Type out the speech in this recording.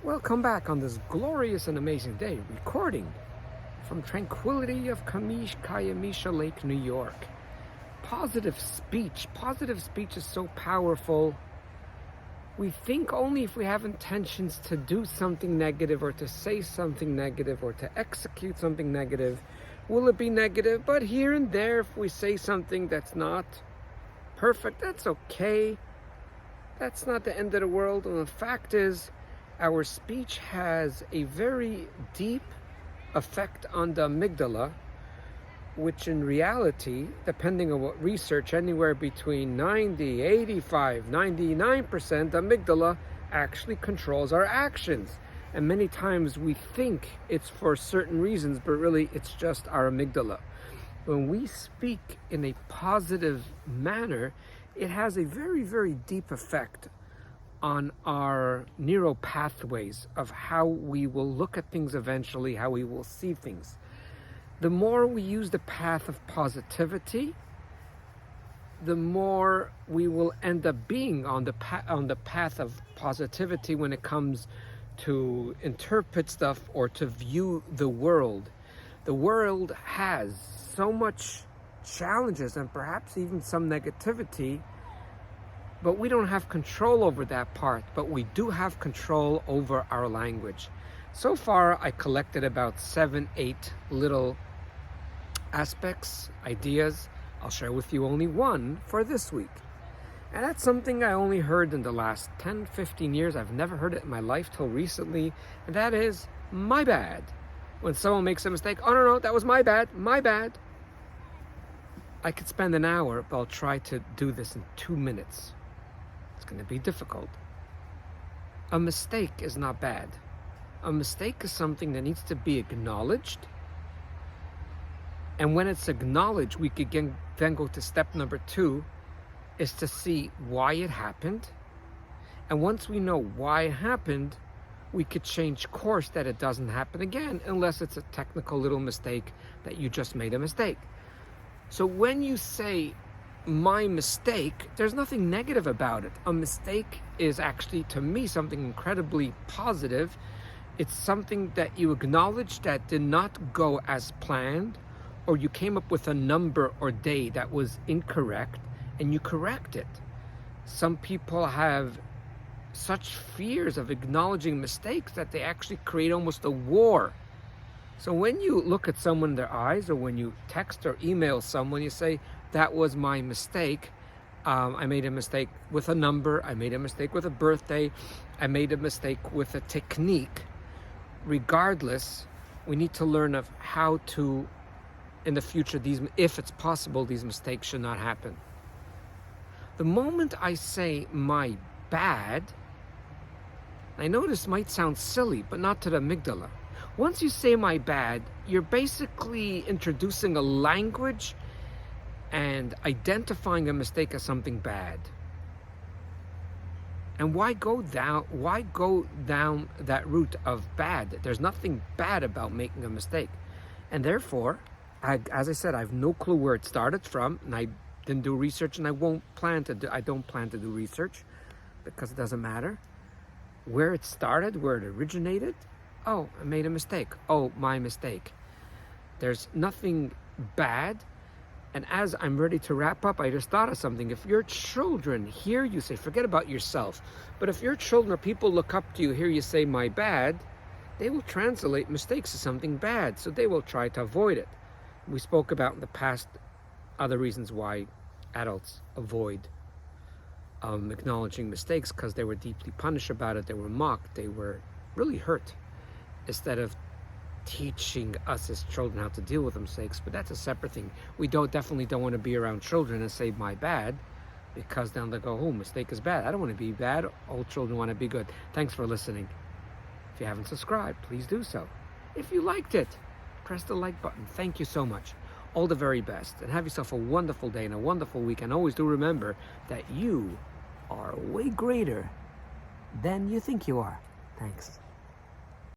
Welcome back on this glorious and amazing day, recording from tranquility of Kayamisha Lake, New York. Positive speech is so powerful. We think only if we have intentions to do something negative or to say something negative or to execute something negative, will it be negative. But here and there, if we say something that's not perfect, that's okay. That's not the end of the world. And the fact is, our speech has a very deep effect on the amygdala, which in reality, depending on what research, anywhere between 90, 85, 99% amygdala actually controls our actions. And many times we think it's for certain reasons, but really it's just our amygdala. When we speak in a positive manner, it has a very, very deep effect on our neural pathways of how we will look at things eventually, how we will see things. The more we use the path of positivity, the more we will end up being on the path of positivity when it comes to interpret stuff or to view the world. The world has so much challenges and perhaps even some negativity, but we don't have control over that part, but we do have control over our language. So far, I collected about 7, 8 little aspects, ideas. I'll share with you only one for this week. And that's something I only heard in the last 10, 15 years. I've never heard it in my life till recently, and that is, my bad. When someone makes a mistake, oh no, that was my bad. I could spend an hour, but I'll try to do this in 2 minutes. It's going to be difficult. A mistake is not bad. A mistake is something that needs to be acknowledged. And when it's acknowledged, we could then go to step number 2, is to see why it happened. And once we know why it happened, we could change course that it doesn't happen again, unless it's a technical little mistake that you just made a mistake. So when you say, my mistake, there's nothing negative about it. A mistake is actually, to me, something incredibly positive. It's something that you acknowledge that did not go as planned, or you came up with a number or day that was incorrect, and you correct it. Some people have such fears of acknowledging mistakes that they actually create almost a war. So when you look at someone in their eyes, or when you text or email someone, you say, that was my mistake. I made a mistake with a number. I made a mistake with a birthday. I made a mistake with a technique. Regardless, we need to learn of how to, in the future, if it's possible, these mistakes should not happen. The moment I say my bad, I know this might sound silly, but not to the amygdala. Once you say my bad, you're basically introducing a language and identifying a mistake as something bad. And why go down that route of bad? There's nothing bad about making a mistake. And therefore, as I said, I have no clue where it started from, and I didn't do research, and I don't plan to do research because it doesn't matter. Where it started, where it originated, oh, I made a mistake. Oh, my mistake. There's nothing bad. And as I'm ready to wrap up, I just thought of something. If your children hear you say, forget about yourself, but if your children or people look up to you, hear you say, my bad, they will translate mistakes as something bad. So they will try to avoid it. We spoke about in the past other reasons why adults avoid acknowledging mistakes, because they were deeply punished about it. They were mocked. They were really hurt, instead of teaching us as children how to deal with mistakes. But that's a separate thing. We definitely don't want to be around children and say my bad, because then they'll go, oh, mistake is bad. I don't want to be bad. All children want to be good. Thanks for listening. If you haven't subscribed, please do so. If you liked it, press the like button. Thank you so much. All the very best, and have yourself a wonderful day and a wonderful week. And always do remember that you are way greater than you think you are. Thanks.